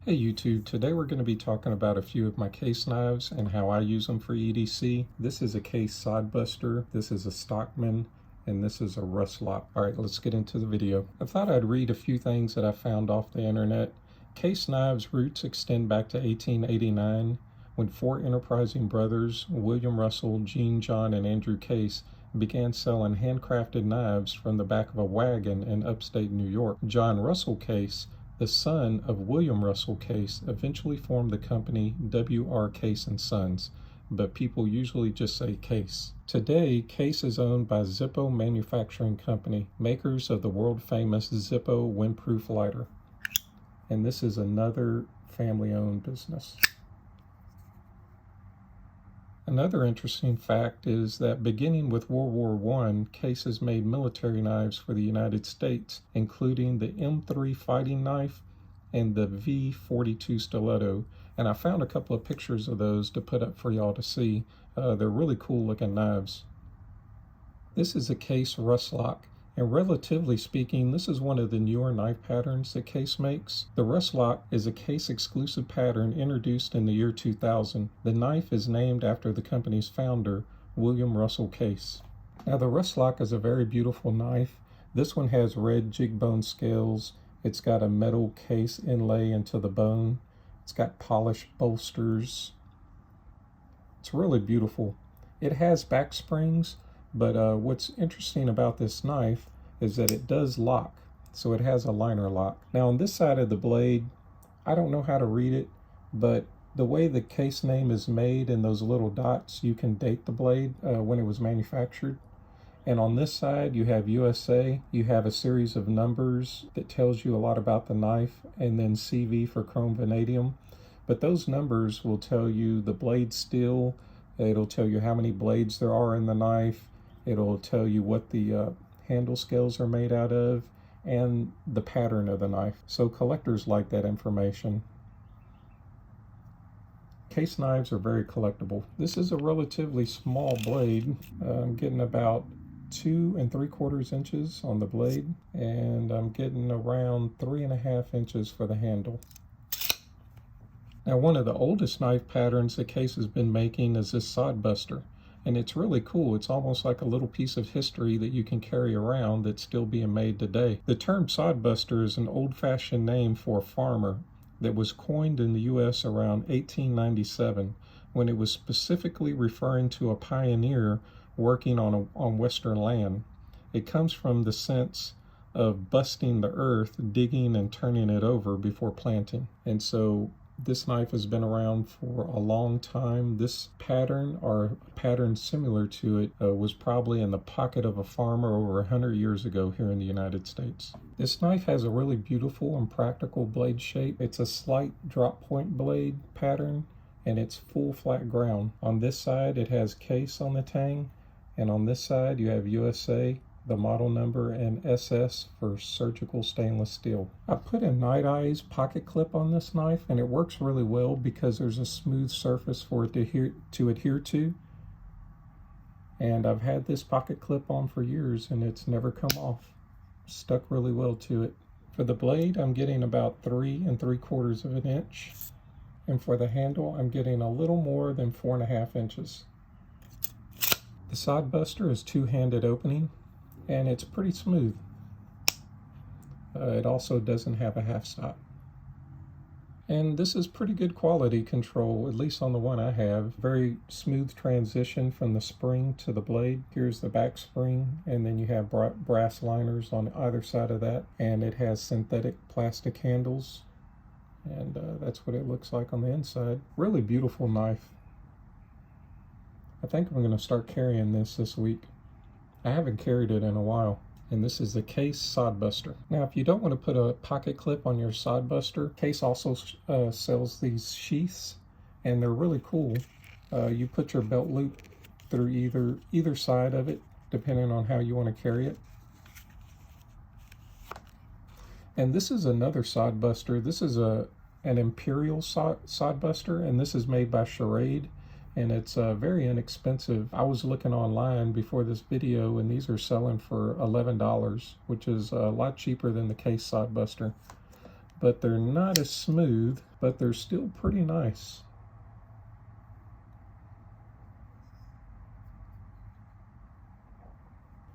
Hey YouTube, today we're going to be talking about a few of my case knives and how I use them for EDC. This is a case sodbuster, this is a Stockman, and this is a Russlock. Alright, let's get into the video. I thought I'd read a few things that I found off the internet. Case knives' roots extend back to 1889 when four enterprising brothers, William Russell, Gene John, and Andrew Case, began selling handcrafted knives from the back of a wagon in upstate New York. John Russell Case, the son of William Russell Case, eventually formed the company W.R. Case & Sons, but people usually just say Case. Today, Case is owned by Zippo Manufacturing Company, makers of the world-famous Zippo windproof lighter. And this is another family-owned business. Another interesting fact is that beginning with World War I, Case has made military knives for the United States, including the M3 fighting knife and the V42 stiletto. And I found a couple of pictures of those to put up for y'all to see. They're really cool looking knives. This is a Case Russlock. And relatively speaking, this is one of the newer knife patterns that Case makes. The Russlock is a Case exclusive pattern introduced in the year 2000. The knife is named after the company's founder, William Russell Case. Now the Russlock is a very beautiful knife. This one has red jig bone scales. It's got a metal case inlay into the bone. It's got polished bolsters. It's really beautiful. It has back springs. But what's interesting about this knife is that it does lock, so it has a liner lock. Now on this side of the blade, I don't know how to read it, but the way the case name is made in those little dots, you can date the blade when it was manufactured. And on this side, you have USA, you have a series of numbers that tells you a lot about the knife, and then CV for chrome vanadium. But those numbers will tell you the blade steel, it'll tell you how many blades there are in the knife, it'll tell you what the handle scales are made out of, and the pattern of the knife. So collectors like that information. Case knives are very collectible. This is a relatively small blade. I'm getting about 2 3/4 inches on the blade, and I'm getting around 3.5 inches for the handle. Now one of the oldest knife patterns that Case has been making is this sodbuster. And it's really cool. It's almost like a little piece of history that you can carry around that's still being made today. The term sodbuster is an old-fashioned name for a farmer that was coined in the U.S. around 1897 when it was specifically referring to a pioneer working on Western land. It comes from the sense of busting the earth, digging and turning it over before planting. And so this knife has been around for a long time. This pattern, or a pattern similar to it, was probably in the pocket of a farmer over 100 years ago here in the United States. This knife has a really beautiful and practical blade shape. It's a slight drop point blade pattern, and it's full flat ground. On this side, it has Case on the tang, and on this side, you have USA, the model number, and SS for surgical stainless steel. I put a Night Eyes pocket clip on this knife, and it works really well because there's a smooth surface for it to adhere to. And I've had this pocket clip on for years, and it's never come off. Stuck really well to it. For the blade, I'm getting about 3 3/4 inch, and for the handle, I'm getting a little more than 4.5 inches. The sodbuster is two-handed opening, and it's pretty smooth. It also doesn't have a half stop. And this is pretty good quality control, at least on the one I have. Very smooth transition from the spring to the blade. Here's the back spring, and then you have brass liners on either side of that. And it has synthetic plastic handles, and that's what it looks like on the inside. Really beautiful knife. I think I'm gonna start carrying this week. I haven't carried it in a while. And this is the Case Sodbuster. Now, if you don't want to put a pocket clip on your Sodbuster, Case also sells these sheaths, and they're really cool. You put your belt loop through either side of it, depending on how you want to carry it. And this is another Sodbuster. This is an Imperial Sodbuster, and this is made by Charade. And it's very inexpensive. I was looking online before this video, and these are selling for $11, which is a lot cheaper than the Case Sodbuster. but they're not as smooth, but they're still pretty nice.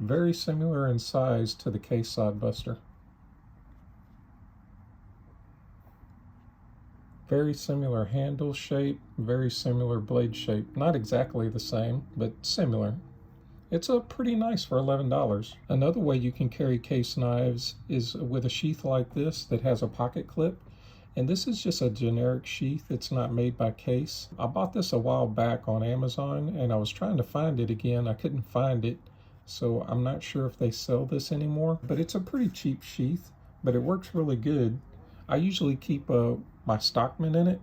Very similar in size to the case sod buster. Very similar handle shape, very similar blade shape. Not exactly the same, but similar. It's pretty nice for $11. Another way you can carry case knives is with a sheath like this that has a pocket clip. And this is just a generic sheath. It's not made by Case. I bought this a while back on Amazon and I was trying to find it again. I couldn't find it. So I'm not sure if they sell this anymore, but it's a pretty cheap sheath, but it works really good. I usually keep my Stockman in it.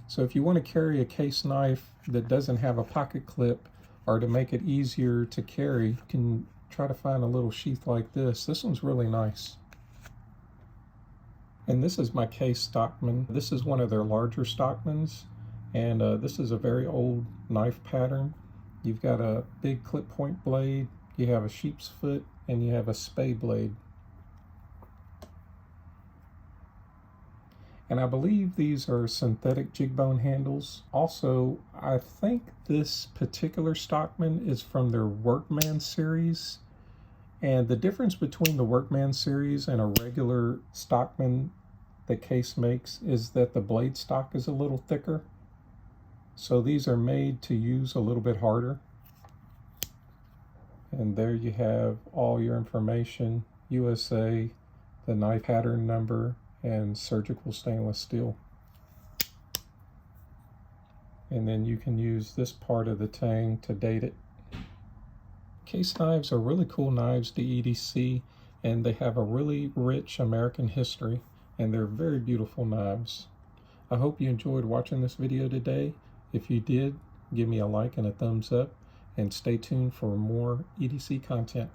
So if you want to carry a case knife that doesn't have a pocket clip, or to make it easier to carry, you can try to find a little sheath like this. This one's really nice. And this is my Case Stockman. This is one of their larger Stockmans, and this is a very old knife pattern. You've got a big clip point blade, you have a sheep's foot, and you have a spay blade. And I believe these are synthetic jig bone handles. Also, I think this particular Stockman is from their Workman series. And the difference between the Workman series and a regular Stockman that Case makes is that the blade stock is a little thicker. So these are made to use a little bit harder. And there you have all your information, USA, the knife pattern number, and surgical stainless steel. And then you can use this part of the tang to date it. Case knives are really cool knives, the EDC, and they have a really rich American history, and they're very beautiful knives. I hope you enjoyed watching this video today. If you did, give me a like and a thumbs up, and stay tuned for more EDC content.